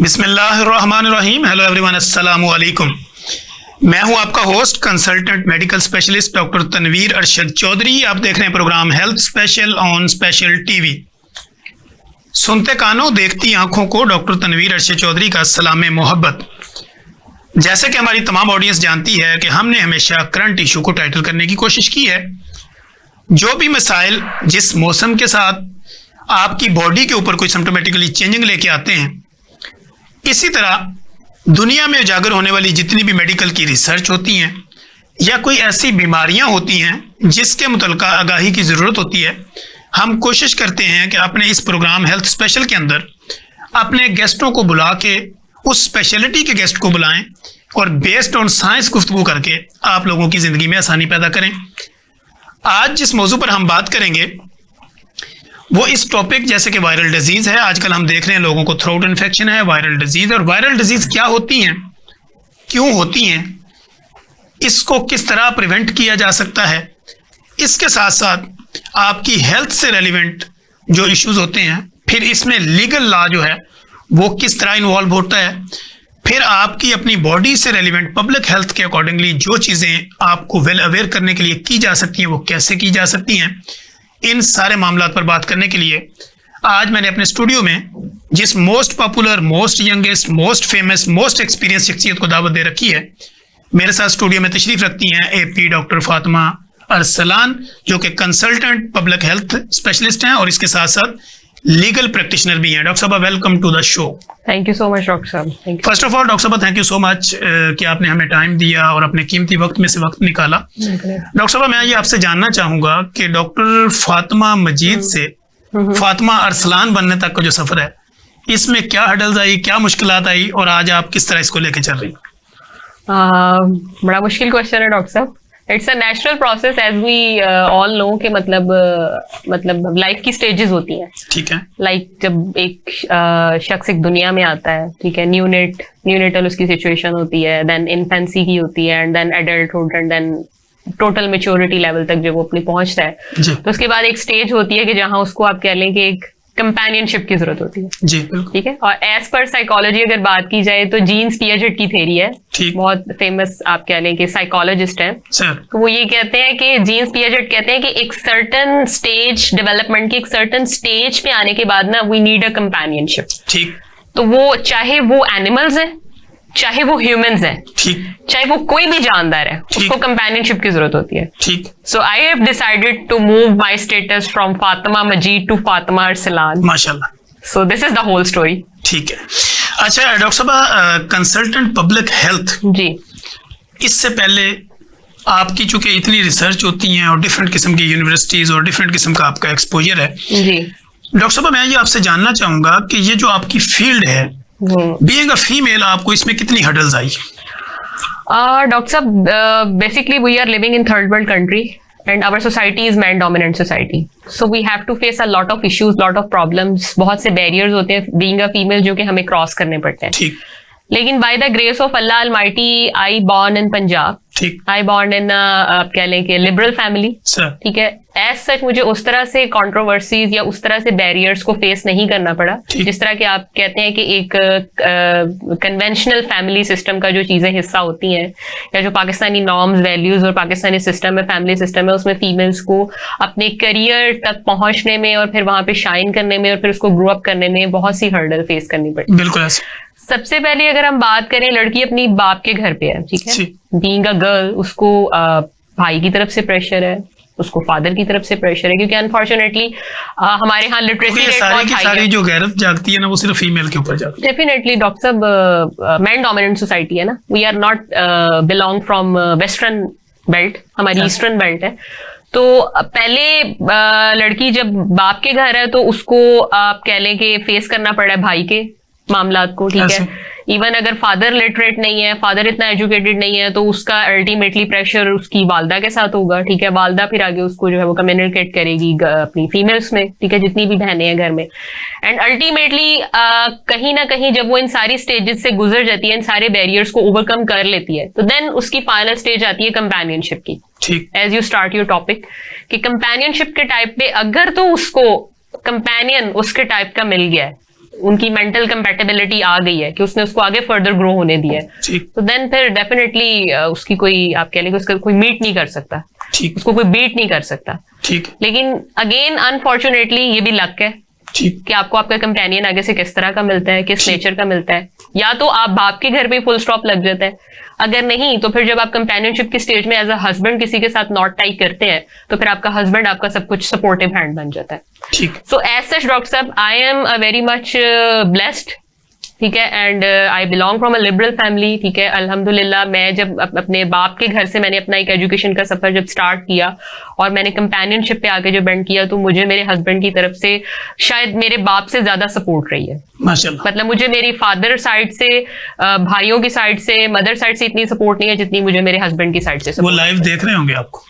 बिस्मिल्लाहिर्रहमानिर्रहीम। Hello everyone, अस्सलामु अलैकुम। मैं हूं आपका host consultant medical specialist doctor Tanveer Arshad Chaudhry. आप देख रहे हैं programme health special on special TV. सुनते कानों देखती आंखों को डॉक्टर तनवीर अरशद चौधरी का सलाम मोहब्बत। जैसे कि हमारी तमाम ऑडियंस जानती है कि हमने हमेशा करंट इशू को टाइटल करने की कोशिश की है। जो भी मसाइल जिस मौसम के साथ आपकी बॉडी के ऊपर कोई सिम्टोमेटिकली चेंजिंग लेके आते हैं, इसी तरह दुनिया में उजागर होने वाली जितनी भी मेडिकल की रिसर्च होती हैं या कोई ऐसी बीमारियां होती हैं जिसके मुतल्लिक़ आगाही की ज़रूरत होती है, हम कोशिश करते हैं कि अपने इस प्रोग्राम हेल्थ स्पेशल के अंदर अपने गेस्टों को बुला के उस स्पेशलिटी के गेस्ट को बुलाएं और बेस्ड ऑन साइंस गुफ्तगू करके आप लोगों की ज़िंदगी में आसानी पैदा करें। आज जिस मौजू पर हम बात करेंगे वो इस टॉपिक जैसे कि वायरल डिजीज़ है। आजकल हम देख रहे हैं लोगों को थ्रोट इन्फेक्शन है, वायरल डिजीज़। और वायरल डिजीज़ क्या होती हैं, क्यों होती हैं, इसको किस तरह प्रिवेंट किया जा सकता है, इसके साथ साथ आपकी हेल्थ से रेलिवेंट जो इश्यूज होते हैं, फिर इसमें लीगल लॉ जो है वो किस तरह इन्वॉल्व होता है, फिर आपकी अपनी बॉडी से रेलिवेंट पब्लिक हेल्थ के अकॉर्डिंगली जो चीज़ें आपको वेल अवेयर करने के लिए की जा सकती हैं वो कैसे की जा सकती हैं। इन सारे मामलों पर बात करने के लिए आज मैंने अपने स्टूडियो में जिस most popular, most youngest, most famous, most experience शख्सियत को दावत दे रखी है। मेरे साथ स्टूडियो में तशरीफ रखती हैं एपी डॉक्टर फातिमा अरसलान, जो कि कंसल्टेंट पब्लिक हेल्थ स्पेशलिस्ट हैं और इसके साथ साथ लीगल प्रैक्टिशनर भी हैं। डॉक्टर साहब, welcome to the show. Thank you so much doctor साहब। फर्स्ट ऑफ ऑल डॉक्टर साहब, थैंक यू सो मच कि आपने हमें टाइम दिया और अपने कीमती वक्त में से वक्त निकाला। डॉक्टर साहब, मैं ये आपसे जानना चाहूंगा कि डॉक्टर फातिमा मजीद से फातिमा अरसलान बनने तक का जो सफर है, इसमें क्या हर्डल्स आई, क्या मुश्किलात आई और आज आप किस तरह इसको लेके चल रही? बड़ा मुश्किल क्वेश्चन है डॉक्टर साहब। It's a natural process as we all know कि मतलब लाइफ की स्टेजेस होती हैं। ठीक है। लाइक जब एक शख्स एक दुनिया में आता है, ठीक है, न्यूनेटल उसकी सिचुएशन होती है, देन इन्फेंसी की होती है, and then adulthood, and then total maturity level तक जब वो अपनी पहुंचता है, तो उसके बाद एक स्टेज होती है कि जहां उसको आप कह लें कि एक कंपेनियनशिप की जरूरत होती है। जी, ठीक है। और एज पर साइकोलॉजी अगर बात की जाए तो जीन्स पियाजेट की थ्योरी है, बहुत फेमस आप कह लें कि साइकोलॉजिस्ट हैं। तो वो ये कहते हैं कि जीन्स पियाजेट कहते हैं कि एक सर्टन स्टेज डेवलपमेंट की, एक सर्टन स्टेज पे आने के बाद ना वी नीड अ कंपेनियनशिप। ठीक। तो वो चाहे वो एनिमल्स हैं, चाहे वो ह्यूमंस हैं, ठीक, चाहे वो कोई भी जानदार है, उसको कंपेनियनशिप की जरूरत होती है। ठीक। So I have decided to move my status from Fatima Majid to Fatima Arsalan. माशाल्लाह। So this is the whole story. ठीक है। अच्छा डॉक्टर साहब, कंसल्टेंट पब्लिक हेल्थ, जी, इससे पहले आपकी चूंकि इतनी रिसर्च होती हैं और डिफरेंट किस्म की यूनिवर्सिटीज और डिफरेंट किस्म का आपका एक्सपोजर है, जी डॉक्टर साहब, मैं ये आपसे जानना चाहूंगा कि ये जो आपकी फील्ड है, बीइंग अ फीमेल, आपको इसमें कितनी हर्डल्स आई? डॉक्टर साहब, basically we are living in third world country and our society is man dominant society, so we have to face a lot of issues, lot of problems, बहुत से barriers होते हैं being a female जो कि हमें cross करने पड़ते हैं। ठीक। लेकिन by the grace of Allah almighty I born in Punjab. ठीक। आई बॉर्न इन आप कह लें कि लिबरल फैमिली। ठीक है। एज सच मुझे उस तरह से कंट्रोवर्सीज या उस तरह से बैरियर्स को फेस नहीं करना पड़ा जिस तरह के आप कहते हैं कि एक कन्वेंशनल फैमिली सिस्टम का जो चीजें हिस्सा होती हैं, या जो पाकिस्तानी नॉर्म्स, वैल्यूज और पाकिस्तानी सिस्टम है, फैमिली सिस्टम है, उसमें फीमेल्स को अपने करियर तक पहुंचने में और फिर वहां पे शाइन करने में और फिर उसको ग्रो अप करने में बहुत सी हर्डल फेस करनी पड़ती है। बिल्कुल। सबसे पहले अगर हम बात करें, लड़की अपनी बाप के घर पे है, ठीक है, बीइंग अ गर्ल, उसको भाई की तरफ से प्रेशर है, उसको फादर की तरफ से प्रेशर है, क्योंकि अनफॉर्चुनेटली हमारे यहाँ लिटरेसी रेट बहुत हाई है। सारी जो गैरत जागती है ना, वो सिर्फ फीमेल के ऊपर जागती है। डेफिनेटली डॉक्टर साहब, मैन डोमिनेंट सोसाइटी है ना, we are not belong from western belt, हमारी ईस्टर्न बेल्ट है। तो पहले लड़की जब बाप के घर है तो उसको आप कह लें कि फेस करना पड़ा है भाई के मामलात को। ठीक है। इवन अगर फादर लिटरेट नहीं है, फादर इतना एजुकेटेड नहीं है, तो उसका अल्टीमेटली प्रेशर उसकी वालदा के साथ होगा। ठीक है। वालदा फिर आगे उसको जो है वो कम्युनिकेट करेगी अपनी फीमेल्स में, ठीक है, जितनी भी बहनें हैं घर में, एंड अल्टीमेटली कहीं ना कहीं जब वो इन सारी स्टेजेस से गुजर जाती है, इन सारे बैरियर्स को ओवरकम कर लेती है, तो देन उसकी फाइनल स्टेज आती है कंपेनियनशिप की। As you start your topic कि कंपेनियनशिप के टाइप पे अगर तो उसको कंपेनियन उसके टाइप का मिल गया है, उनकी मेंटल कंपैटिबिलिटी आ गई है कि उसने उसको आगे फर्दर ग्रो होने दिया है, ठीक तो देन फिर डेफिनेटली उसकी कोई, आप कह लेंगे उसका कोई मीट नहीं कर सकता, ठीक उसको कोई बीट नहीं कर सकता। ठीक लेकिन अगेन अनफॉर्चुनेटली ये भी लक है ठीक कि आपको आपका कंपेनियन आगे से किस तरह का मिलता है, किस नेचर का मिलता है। या तो आप बाप के घर पे फुल स्टॉप लग जाता है, अगर नहीं तो फिर जब आप कंपेनियनशिप की स्टेज में एज अ हस्बैंड किसी के साथ नॉट टाई करते हैं तो फिर आपका हस्बैंड आपका सब कुछ सपोर्टिव हैंड बन जाता है। ठीक सो एज सच डॉक्टर साहब, I am very much blessed, ठीक है, and I belong from a liberal family, ठीक है। अल्हम्दुलिल्लाह मैं जब अपने बाप के घर से मैंने अपना एक एजुकेशन का सफर जब स्टार्ट किया और मैंने कंपेनियनशिप पे आके जब एंड किया, तो मुझे मेरे हस्बैंड की तरफ से शायद मेरे बाप से ज्यादा सपोर्ट रही है। माशाल्लाह। मतलब मुझे मेरी फादर साइड से, भाइयों की साइड से, मदर साइड से इतनी सपोर्ट नहीं है जितनी मुझे मेरे हस्बैंड की साइड से वो support लाइव देख रहे होंगे आपको।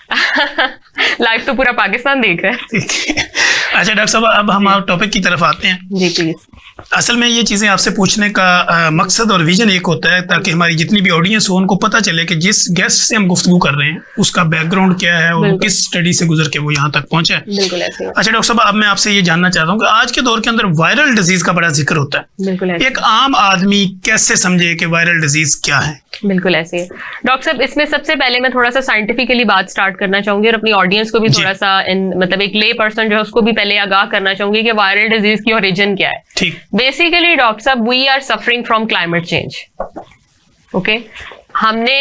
लाइफ तो पूरा पाकिस्तान देख रहा है। ठीक है। अच्छा डॉक्टर साहब, अब हम टॉपिक की तरफ आते हैं। जी प्लीज। असल में ये चीज़ें आपसे पूछने का मकसद और विजन एक होता है ताकि हमारी जितनी भी ऑडियंस हो उनको पता चले कि जिस गेस्ट से हम गुफ्तगू कर रहे हैं उसका बैकग्राउंड क्या है और वो बिल्कुल। किस स्टडी से गुजर के वो यहाँ तक पहुंचा है। बिल्कुल ऐसे ही है। अच्छा डॉक्टर साहब, अब मैं आपसे ये जानना चाहता हूँ कि आज के दौर के अंदर वायरल डिजीज का बड़ा जिक्र होता है। बिल्कुल ऐसे एक आम आदमी कैसे समझे कि वायरल डिजीज क्या है? बिल्कुल ऐसे ही है। डॉक्टर साहब, इसमें सबसे पहले मैं थोड़ा सा साइंटिफिकली बात स्टार्ट करना चाहूंगी और अपनी ऑडियंस को भी जी। थोड़ा सा मतलब एक ले पर्सन जो है उसको भी पहले आगाह करना चाहूंगी कि वायरल डिजीज की ओरिजिन क्या है। ठीक बेसिकली डॉक्टर साहब, we are suffering from climate change. Okay, हमने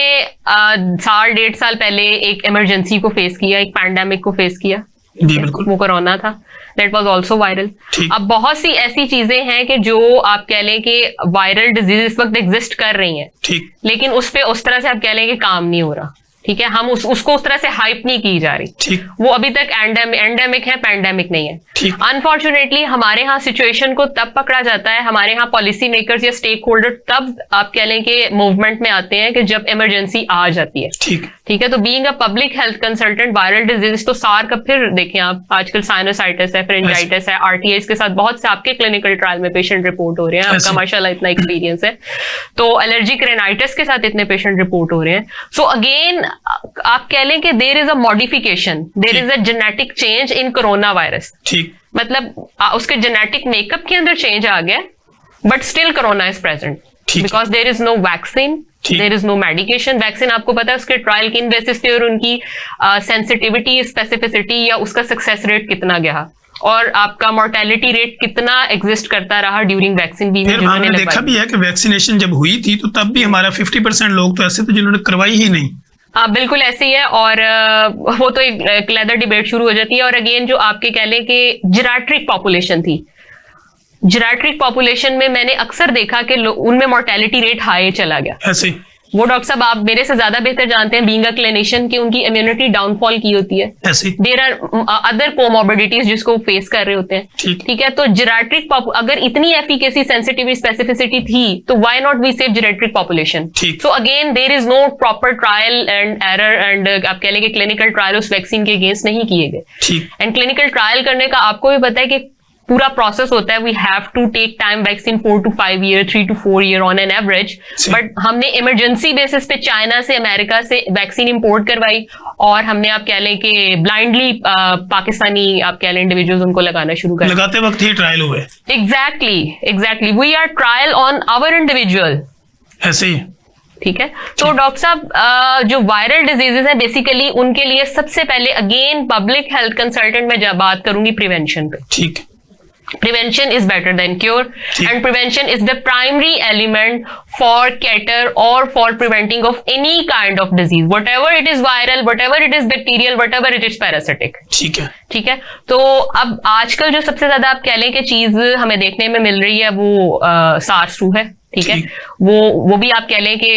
1.5 साल पहले एक इमरजेंसी को फेस किया, एक पैंडेमिक को फेस किया। जी बिल्कुल। वो कोरोना था, दैट वाज आल्सो वायरल। ठीक। अब बहुत सी ऐसी चीजें हैं कि जो आप कह लें कि वायरल डिजीज इस वक्त एग्जिस्ट कर रही हैं, ठीक लेकिन उस पे उस तरह से आप कह लें कि काम नहीं हो रहा, ठीक है। हम उसको उस तरह से हाइप नहीं की जा रही। ठीक वो अभी तक एंडेमिक है, पैंडेमिक नहीं है। ठीक अनफॉर्चुनेटली हमारे यहाँ सिचुएशन को तब पकड़ा जाता है, हमारे यहाँ पॉलिसी मेकर्स या स्टेक होल्डर तब आप कह लें कि मूवमेंट में आते हैं कि जब इमरजेंसी आ जाती है, ठीक ठीक है। तो being a public health consultant, viral disease तो सार का फिर देखें आप, आजकल साइनोसाइटिस है, फ्रेंजाइटिस है, आरटीआईज के साथ बहुत से आपके क्लिनिकल ट्रायल में पेशेंट रिपोर्ट हो रहे हैं। आपका माशाल्लाह इतना एक्सपीरियंस है, तो एलर्जिक रेनाइटिस के साथ इतने पेशेंट रिपोर्ट हो रहे हैं। सो अगेन आप कह लें कि there is a modification, there is a genetic change in corona virus. ठीक मतलब उसके जेनेटिक मेकअप के अंदर चेंज आ गया, but still corona is present ठीक। Because there is no vaccine, ठीक। There is no medication. Vaccine आपको पता है उसके ट्रायल किन बेसिस पे और उनकी सेंसिटिविटी, स्पेसिफिसिटी या उसका सक्सेस रेट कितना गया और आपका मोर्टेलिटी रेट कितना एग्जिस्ट करता रहा ड्यूरिंग वैक्सीन भी। फिर हमने देखा भी है कि वैक्सीनेशन जब हुई थी तो तब भी हमारा 50% लोग तो ऐसे थे जिन्होंने करवाई ही नहीं। बिल्कुल ऐसे ही है। और वो तो एक लेदर डिबेट शुरू हो जाती है। और अगेन जो आपके कह लें कि जेराट्रिक पॉपुलेशन थी, जेराट्रिक पॉपुलेशन में मैंने अक्सर देखा कि उनमें मोर्टेलिटी रेट हाई चला गया। ऐसे ही वो डॉक्टर साहब आप मेरे से ज्यादा बेहतर जानते हैं बीइंग अ क्लिनिशियन कि उनकी इम्यूनिटी डाउनफॉल की होती है। ऐसे ही देयर आर अदर कोमोर्बिडिटीज जिसको फेस कर रहे होते हैं, ठीक। ठीक है। तो जेराट्रिक अगर इतनी एफिकेसी, सेंसिटिविटी, स्पेसिफिसिटी थी तो why not we save geriatric population. ठीक। So again there is no proper trial and error एंड आप कह लेंगे क्लिनिकल ट्रायल उस वैक्सीन के अगेंस्ट नहीं किए गए। ठीक एंड क्लिनिकल ट्रायल करने का आपको भी पता है कि पूरा प्रोसेस होता है। We have to take time, vaccine 4 to 5 year, 3 to 4 year on an average. But हमने इमरजेंसी बेसिस पे चाइना से, अमेरिका से वैक्सीन इंपोर्ट करवाई और हमने आप कह लें कि ब्लाइंडली पाकिस्तानी आप कह लें इंडिविजुअल्स उनको लगाना शुरू कर लगाते वक्त ही ट्रायल हुए। Exactly we are trial on our individual. ऐसे ही ठीक है। तो डॉक्टर साहब जो वायरल डिजीजेस हैं बेसिकली उनके लिए सबसे पहले अगेन पब्लिक हेल्थ कंसल्टेंट में जब बात करूंगी प्रिवेंशन पे। ठीक। Prevention is better than cure, ठीक। and prevention is the primary element for cater or for preventing of any kind of disease, whatever it is viral, whatever it is bacterial, whatever it is parasitic. ठीक है। ठीक है। तो अब आजकल जो सबसे ज्यादा आप कह लें कि चीज हमें देखने में मिल रही है वो SARS-2 है। ठीक है। ठीक। वो भी आप कह लें कि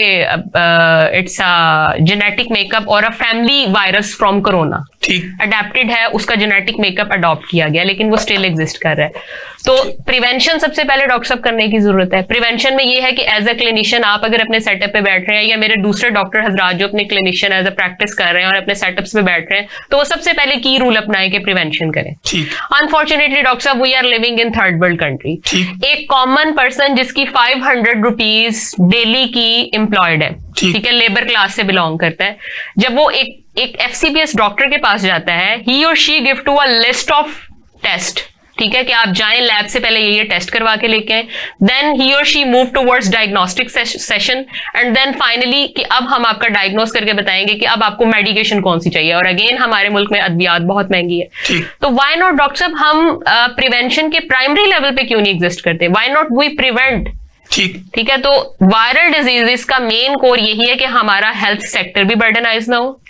इट्स अ जेनेटिक मेकअप और a family virus from corona. ठीक। अडेप्टेड है, उसका जेनेटिक मेकअप अडॉप्ट किया गया, लेकिन वो स्टिल एग्जिस्ट कर रहा है। तो प्रिवेंशन सबसे पहले डॉक्टर साहब करने की जरूरत है। प्रिवेंशन में ये है कि एज अ क्लिनिशियन आप अगर अपने सेटअप पे बैठ रहे हैं या मेरे दूसरे डॉक्टर हजरात जो अपने क्लिनिशियन एज अ प्रैक्टिस कर रहे हैं और अपने सेटअप्स पे बैठ रहे हैं, तो वो सबसे पहले की रूल अपनाएं कि प्रिवेंशन करें। ठीक। अनफॉर्चुनेटली डॉक्टर साहब we are living in third world country. ठीक। एक कॉमन पर्सन जिसकी 500 रुपीज डेली की एम्प्लॉयड है, ठीक है, लेबर क्लास से बिलोंग करता है, जब वो एक FCPS डॉक्टर के पास जाता है, ही और she give to a list of test ठीक है, कि आप जाएं लैब से पहले ये टेस्ट करवा के लेके आए, देन ही और she move towards diagnostic session, and then finally कि अब हम आपका डायग्नोस करके बताएंगे कि अब आपको मेडिकेशन कौन सी चाहिए। और अगेन हमारे मुल्क में अद्वियात बहुत महंगी है, तो व्हाई नॉट डॉक्टर साहब हम प्रिवेंशन के प्राइमरी लेवल पे क्यों नहीं एग्जिस्ट करते, व्हाई नॉट वी प्रिवेंट। ठीक है, तो वायरल डिजीजेस का मेन कोर यही है कि हमारा हेल्थ सेक्टर भी बर्डनाइज ना हो,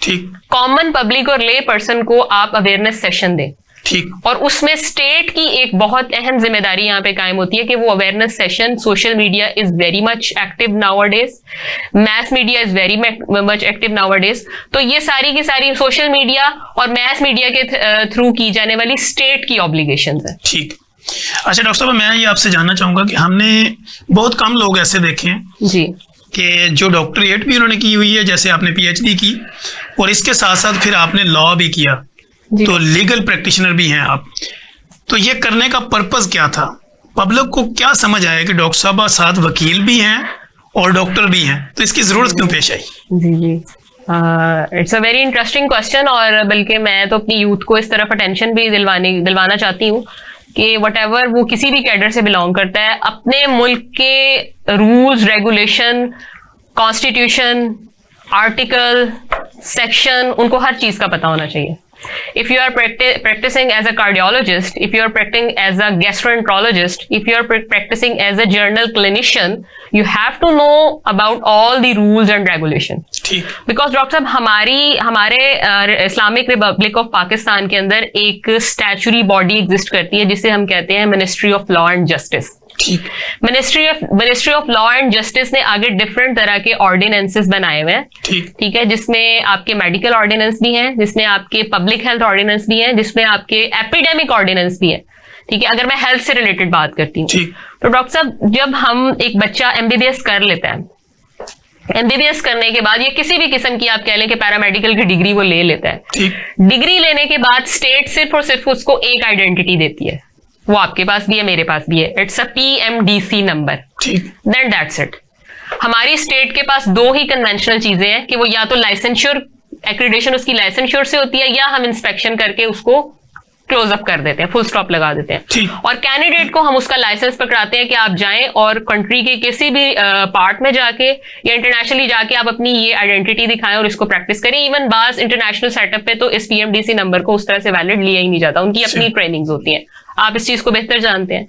कॉमन पब्लिक और ले पर्सन को आप अवेयरनेस सेशन दें, और उसमें स्टेट की एक बहुत अहम जिम्मेदारी यहाँ पे कायम होती है कि वो awareness session, social media is very much active nowadays, mess media is very much active nowadays, तो ये सारी की सारी सोशल मीडिया और मैस मीडिया के थ्रू की जाने वाली स्टेट की ऑब्लिगेशंस है। ठीक, अच्छा डॉक्टर साहब, मैं ये आपसे जानना चाहूंगा कि हमने बहुत कम लोग ऐसे देखे हैं जी कि जो डॉक्टरेट भी उन्होंने की हुई है, जैसे आपने पीएचडी की और इसके साथ साथ फिर आपने लॉ भी किया, तो लीगल प्रैक्टिशनर भी हैं आप, तो ये करने का पर्पस क्या था? पब्लिक को क्या समझ आया कि डॉक्टर साहब साथ वकील भी हैं और डॉक्टर भी हैं, तो इसकी जरूरत क्यों पेश आई? जी it's a very interesting question, और बल्कि मैं तो अपनी यूथ को इस तरफ अटेंशन भी दिलवाना चाहती हूँ कि वटेवर वो किसी भी कैडर से बिलोंग करता है, अपने मुल्क के rules, regulation, constitution, article, section, उनको हर चीज का पता होना चाहिए। If you are practicing as a cardiologist, if you are practicing as a gastroenterologist, if you are practicing as a general clinician, you have to know about all the rules and regulation. Because doctor साहब हमारे Islamic Republic of Pakistan के अंदर एक statutory body exist करती है जिसे हम कहते हैं ministry of law and justice. Ministry of law and justice ने आगे डिफरेंट तरह के ऑर्डिनेंसेस बनाए हुए हैं, ठीक है, जिसमें आपके मेडिकल ऑर्डिनेंस भी हैं, जिसमें आपके पब्लिक हेल्थ ऑर्डिनेंस भी हैं, जिसमें आपके एपिडेमिक ऑर्डिनेंस भी है। ठीक है, अगर मैं हेल्थ से रिलेटेड बात करती हूँ तो डॉक्टर साहब जब हम एक बच्चा एमबीबीएस कर लेता है, एमबीबीएस करने के बाद ये किसी भी किस्म की आप कह लें कि पैरामेडिकल की डिग्री वो ले लेता है, डिग्री लेने के बाद स्टेट सिर्फ और सिर्फ उसको एक आइडेंटिटी देती है, वो आपके पास भी है, मेरे पास भी है, it's a PMDC number, then that's it. हमारी स्टेट के पास दो ही कन्वेंशनल चीजें हैं कि वो या तो लाइसेंश्योर एक्रेडिटेशन उसकी लाइसेंश्योर से होती है, या हम इंस्पेक्शन करके उसको क्लोज अप कर देते हैं, फुल स्टॉप लगा देते हैं, और कैंडिडेट को हम उसका लाइसेंस पकड़ाते हैं कि आप जाएं और कंट्री के किसी भी पार्ट में जाके या इंटरनेशनली जाके आप अपनी ये आइडेंटिटी दिखाएं और इसको प्रैक्टिस करें। इवन बास इंटरनेशनल सेटअप पे तो इस PMDC नंबर को उस तरह से वैलिड लिया ही नहीं जाता, उनकी अपनी ट्रेनिंग्स होती हैं, आप इस चीज को बेहतर जानते हैं।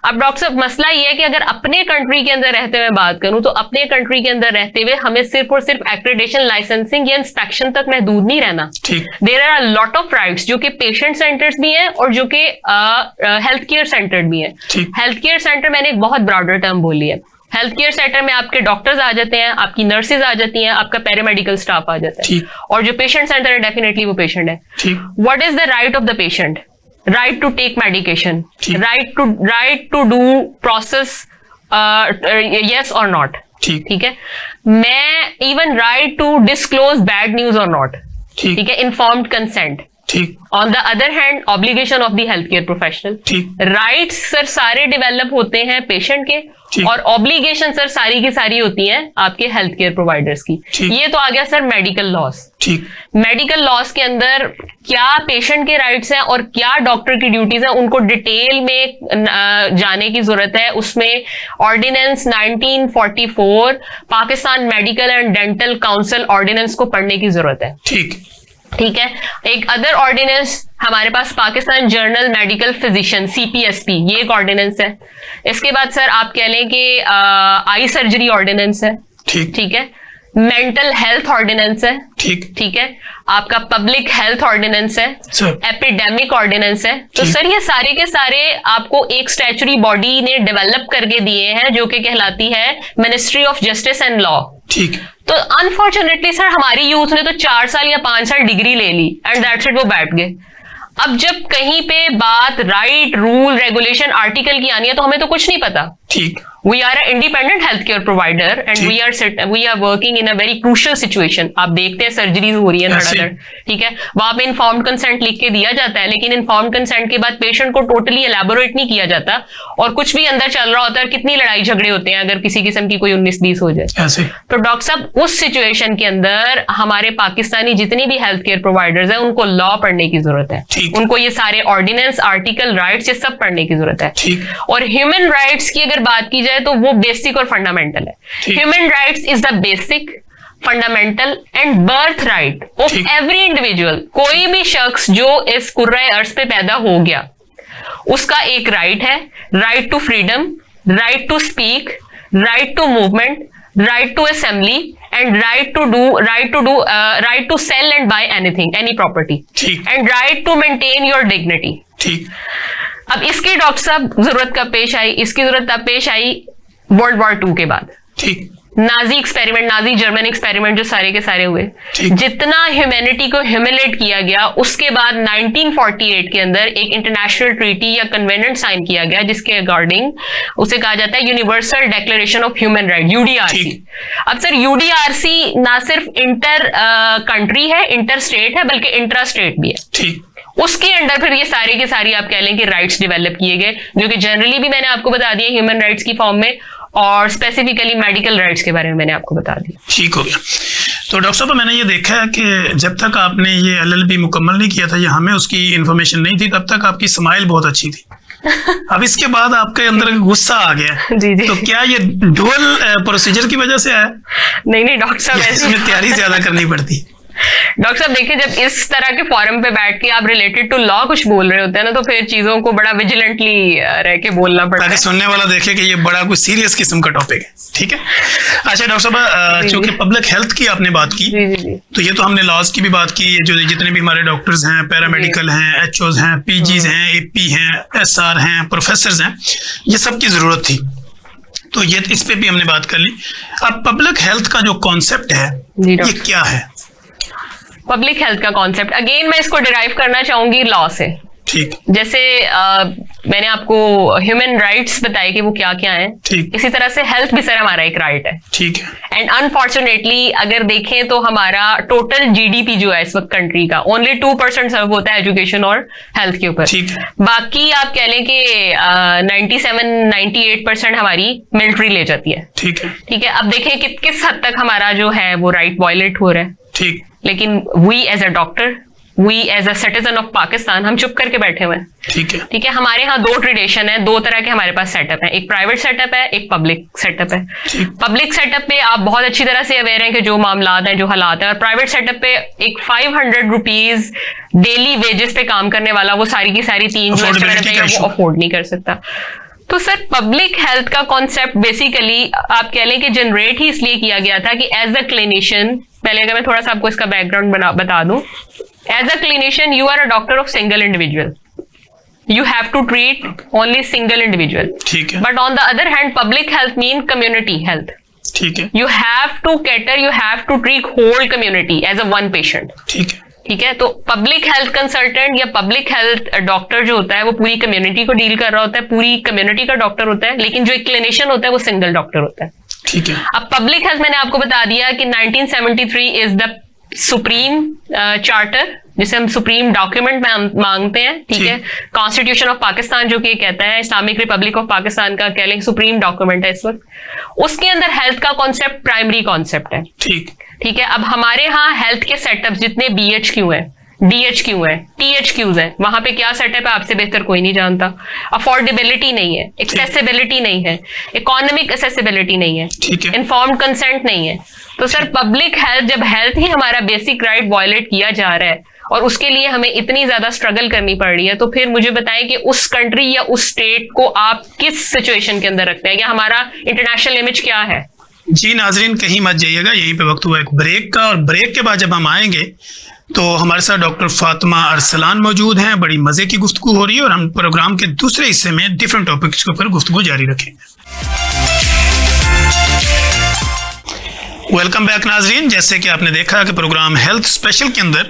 अब डॉक्टर साहब मसला ये है कि अगर अपने कंट्री के अंदर रहते हुए बात करूं तो अपने कंट्री के अंदर रहते हुए हमें सिर्फ और सिर्फ एक्रेडिटेशन, लाइसेंसिंग या इंस्पेक्शन तक महदूद नहीं रहना। There are a lot of rights जो कि पेशेंट सेंटर्स भी हैं और जो कि हेल्थ केयर सेंटर्ड भी हैं। हेल्थ केयर सेंटर मैंने एक बहुत ब्रॉडर टर्म बोली है। हेल्थ केयर सेंटर में आपके डॉक्टर्स आ जाते हैं, आपकी नर्सेज आ जाती हैं, आपका पैरामेडिकल स्टाफ आ जाता है, और जो पेशेंट सेंटर है डेफिनेटली वो पेशेंट है। What is the right of the patient? Right to take medication, right to do process, yes or not, ठीक है, मैं even right to disclose bad news or not, ठीक है, informed consent, on the other hand obligation of the healthcare professional, rights sir सारे develop होते हैं patient के, और ऑब्लिगेशन सर सारी की सारी होती हैं आपके हेल्थ केयर प्रोवाइडर्स की। ये तो आ गया sir medical loss. Medical loss के अंदर क्या पेशेंट के राइट्स हैं और क्या डॉक्टर की ड्यूटीज हैं, उनको डिटेल में जाने की जरूरत है। उसमें ordinance 1944 Pakistan medical and dental council ordinance को पढ़ने की जरूरत है। ठीक है, एक अदर ऑर्डिनेंस हमारे पास Pakistan journal medical physician CPSP, ये एक ऑर्डिनेंस है। इसके बाद सर आप कह लें कि आई सर्जरी ऑर्डिनेंस है, ठीक है, मेंटल हेल्थ ऑर्डिनेंस है, ठीक है, आपका पब्लिक हेल्थ ऑर्डिनेंस है, एपिडेमिक ऑर्डिनेंस है। तो सर ये सारे के सारे आपको एक स्टैचुरी बॉडी ने डेवलप करके दिए हैं जो कि कहलाती है ministry of justice and law. तो अनफॉर्चुनेटली सर हमारी यूथ ने तो 4 साल या 5 साल डिग्री ले ली एंड दैट्स इट, वो बैठ गए। अब जब कहीं पे बात राइट, रूल, रेगुलेशन, आर्टिकल की आनी है तो हमें तो कुछ नहीं पता। We are a independent health care provider and we are working in a very crucial situation. आप देखते हैं सर्जरीज हो रही है धड़ाधड़, ठीक है, वहां पे इन्फॉर्म्ड कंसेंट लिख के दिया जाता है, लेकिन इन्फॉर्म्ड कंसेंट के बाद पेशेंट को टोटली एलैबोरेट नहीं किया जाता और कुछ भी अंदर चल रहा होता है। कितनी लड़ाई झगड़े होते हैं अगर किसी किस्म की कोई 19-20 हो जाए। तो डॉक्टर साहब उस सिचुएशन के अंदर हमारे पाकिस्तानी जितनी भी हेल्थ केयर प्रोवाइडर्स हैं उनको लॉ पढ़ने की जरूरत है, उनको ये सारे ऑर्डिनेंस, आर्टिकल, राइट्स, ये सब पढ़ने की जरूरत है। और ह्यूमन राइट्स की अगर बात की जाए तो वो बेसिक और फंडामेंटल है। Human rights is the basic, fundamental and birth right of every individual. कोई भी शख्स जो इस कुर्रे अर्ज पे पैदा हो गया उसका एक राइट है, right to freedom, right to speak, right to movement, right to assembly and right to sell and buy anything, any property, and right to maintain your dignity. ठीक, अब इसकी डॉक्टर साहब जरूरत कब पेश आई? इसकी जरूरत तब पेश आई वर्ल्ड वॉर 2 के बाद। ठीक, Nazi experiment, Nazi German experiment जो सारे के सारे हुए, जितना ह्यूमैनिटी को ह्यूमिलेट किया गया, उसके बाद 1948 के अंदर एक इंटरनेशनल ट्रीटी या कन्वेंट साइन किया गया जिसके अकॉर्डिंग उसे कहा जाता है universal declaration of human right, UDRC. अब सर यूडीआरसी ना सिर्फ इंटर कंट्री है, इंटर स्टेट है, बल्कि इंट्रा स्टेट भी है। ठीक, उसके अंडर फिर ये सारे के सारी आप कह लें कि राइट्स डेवलप किए गए, जो कि जनरली भी मैंने आपको बता दिया ह्यूमन राइट्स की फॉर्म में, और स्पेसिफिकली मेडिकल राइट्स के बारे में मैंने आपको बता दिया। ठीक हो गया। तो डॉक्टर साहब मैंने ये देखा है कि जब तक आपने ये एलएलबी मुकम्मल नहीं किया था या हमें उसकी इन्फॉर्मेशन नहीं थी, तब तक आपकी स्माइल बहुत अच्छी थी। अब इसके बाद आपके अंदर गुस्सा आ गया। जी जी। तो क्या ये डुअल प्रोसीजर की वजह से आया? नहीं डॉक्टर साहब, इसमें तैयारी ज्यादा करनी पड़ती। डॉक्टर साहब देखिए, जब इस तरह के फोरम पे बैठ के आप रिलेटेड टू लॉ कुछ बोल रहे होते हैं ना, तो फिर चीजों को बड़ा विजिलेंटली रह के बोलना पड़ता है ताकि सुनने वाला देखे कि ये बड़ा कुछ सीरियस किस्म का टॉपिक है। ठीक है, अच्छा डॉक्टर साहब, चूंकि पब्लिक हेल्थ की आपने बात की, तो ये तो हमने लॉज की भी बात की, जो जितने भी हमारे डॉक्टर्स हैं, पैरामेडिकल हैं, एचओज हैं, पीजीज हैं, एपी हैं, एसआर हैं, प्रोफेसर हैं, ये सब की जरूरत थी, तो ये इस पे भी हमने बात कर ली। अब पब्लिक हेल्थ का जो कॉन्सेप्ट है ये क्या है? पब्लिक हेल्थ का कॉन्सेप्ट अगेन मैं इसको डिराइव करना चाहूंगी लॉ से। ठीक, जैसे मैंने आपको ह्यूमन राइट्स बताए कि वो क्या क्या हैं, इसी तरह से हेल्थ भी सर हमारा एक राइट है। ठीक है, एंड अनफॉर्चुनेटली अगर देखें तो हमारा टोटल जीडीपी जो है इस वक्त कंट्री का ओनली 2% सर्व होता है एजुकेशन और हेल्थ के ऊपर। बाकी आप कह लें कि 97-98% हमारी मिलिट्री ले जाती है। ठीक है, अब देखें कि किस हद तक हमारा जो है वो राइट वायलेट हो रहा है। ठीक, लेकिन we as a doctor, we as a citizen of Pakistan, हम चुप करके बैठे हुए हैं। ठीक है, हमारे यहाँ दो ट्रेडिशन है, दो तरह के हमारे पास सेटअप है, एक प्राइवेट सेटअप है, एक पब्लिक सेटअप है। पब्लिक सेटअप पे आप बहुत अच्छी तरह से अवेयर हैं कि जो मामला हैं, जो हालात हैं, और प्राइवेट सेटअप पे एक 500 रुपीज डेली वेजेस पे काम करने वाला वो सारी की सारी 3 जो वो अफोर्ड नहीं कर सकता। तो सर पब्लिक हेल्थ का कॉन्सेप्ट बेसिकली आप कह लें कि जनरेट ही इसलिए किया गया था कि एज अ क्लिनिशियन, पहले अगर मैं थोड़ा सा आपको इसका बैकग्राउंड बता दूं, as a clinician you are a doctor of single individual, you have to treat only single individual. ठीक है, but on the other hand public health mean community health. ठीक है, you have to cater, you have to treat whole community as a one patient. ठीक है, तो public health consultant या public health doctor जो होता है वो पूरी कम्युनिटी को डील कर रहा होता है, पूरी कम्युनिटी का डॉक्टर होता है, लेकिन जो एक क्लिनिशियन होता है वो सिंगल डॉक्टर होता है। ठीक है, अब पब्लिक हेल्थ मैंने आपको बता दिया कि 1973 इज द सुप्रीम चार्टर, जिसे हम सुप्रीम डॉक्यूमेंट मांगते हैं। ठीक है, कॉन्स्टिट्यूशन ऑफ पाकिस्तान जो कि कहता है इस्लामिक रिपब्लिक ऑफ पाकिस्तान का कह लें सुप्रीम डॉक्यूमेंट है इस वक्त, उसके अंदर हेल्थ का कॉन्सेप्ट प्राइमरी कॉन्सेप्ट है। ठीक है, अब हमारे यहाँ हेल्थ के सेटअप जितने BHQ है, DHQ है, THQs है, वहां पे क्या सेटअप है आपसे बेहतर कोई नहीं जानता। अफोर्डेबिलिटी नहीं है, एक्सेसिबिलिटी नहीं है, इकोनॉमिक एक्सेसिबिलिटी नहीं है, इन्फॉर्म्ड कंसेंट नहीं है। तो सर पब्लिक हेल्थ, जब हेल्थ ही हमारा बेसिक राइट वायलेट किया जा रहा है और उसके लिए हमें इतनी ज्यादा स्ट्रगल करनी पड़ रही है, तो फिर मुझे बताएं कि उस कंट्री या उस स्टेट को आप किस सिचुएशन के अंदर रखते हैं, या हमारा इंटरनेशनल इमेज क्या है? जी नाजरीन, कहीं मत जाइएगा, यहीं पे वक्त हुआ एक ब्रेक का, और ब्रेक के बाद जब हम आएंगे तो हमारे साथ डॉक्टर फातिमा अरसलान मौजूद हैं। बड़ी मजे की गुफ्तगू हो रही है और हम प्रोग्राम के दूसरे हिस्से में डिफरेंट टॉपिक्स के ऊपर गुफ्तगू जारी रखेंगे। वेलकम बैक नाजरीन, जैसे कि आपने देखा कि प्रोग्राम हेल्थ स्पेशल के अंदर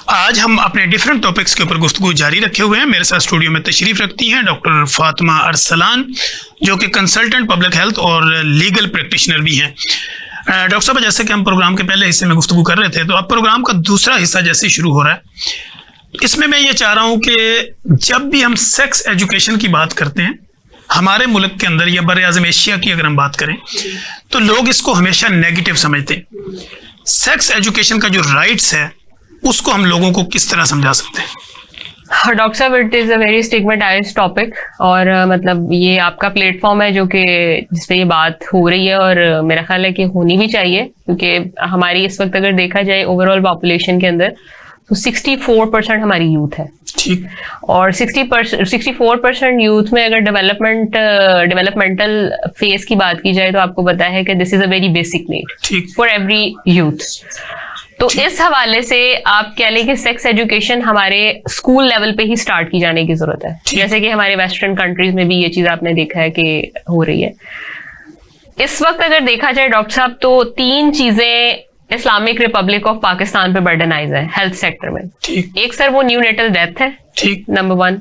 आज हम अपने डिफरेंट टॉपिक्स के ऊपर गुफ्तगू जारी रखे हुए हैं। मेरे साथ स्टूडियो में तशरीफ रखती हैं डॉक्टर फातिमा अरसलान, जो कि कंसल्टेंट पब्लिक हेल्थ और लीगल प्रैक्टिशनर भी हैं। डॉक्टर साहब, जैसे कि हम प्रोग्राम के पहले हिस्से में गुफ्तगू कर रहे थे, तो अब प्रोग्राम का दूसरा हिस्सा जैसे ही शुरू हो रहा है, इसमें मैं ये चाह रहा हूँ कि जब भी हम सेक्स एजुकेशन की बात करते हैं हमारे मुल्क के अंदर या बर-ए-आज़म एशिया की अगर हम बात करें, तो लोग इसको हमेशा नेगेटिव समझते हैं। सेक्स एजुकेशन का जो राइट्स है उसको हम लोगों को किस तरह समझा सकते हैं? डॉक्टर साहब, it is a very stigmatized topic और मतलब ये आपका प्लेटफॉर्म है जो कि जिसपे ये बात हो रही है, और मेरा ख्याल है कि होनी भी चाहिए, क्योंकि हमारी इस वक्त अगर देखा जाए ओवरऑल पॉपुलेशन के अंदर तो 64% हमारी यूथ है। ठीक। और 64% यूथ में अगर डेवलपमेंटल फेज की बात की जाए तो आपको पता है कि this is a very basic need for every youth. तो इस हवाले से आप कह लें कि सेक्स एजुकेशन हमारे स्कूल लेवल पे ही स्टार्ट की जाने की जरूरत है, जैसे कि हमारे वेस्टर्न कंट्रीज में भी ये चीज आपने देखा है कि हो रही है। इस वक्त अगर देखा जाए डॉक्टर साहब, तो 3 चीजें इस्लामिक रिपब्लिक ऑफ पाकिस्तान पे बर्डनाइज है हेल्थ सेक्टर में। एक सर वो न्यू नेटल डेथ है, नंबर 1।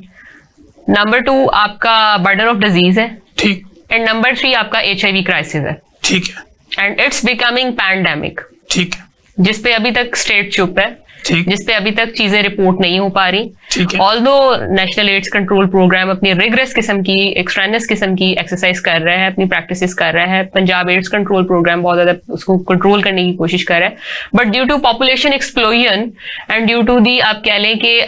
नंबर 2 आपका बर्डन ऑफ डिजीज है, एंड नंबर 3 आपका HIV क्राइसिस है। ठीक है। And it's becoming pandemic. ठीक है। जिसपे अभी तक स्टेट चुप है, जिसपे अभी तक चीजें रिपोर्ट नहीं हो पा रही। Although national AIDS control program अपनी रिगरस किस्म की, एक्सट्रेनस किस्म की एक्सरसाइज कर रहा है, अपनी प्रैक्टिसेस कर रहा है। पंजाब एड्स कंट्रोल प्रोग्राम बहुत ज्यादा उसको कंट्रोल करने की कोशिश कर रहा है, but due to population explosion and due to the आप कह लें कि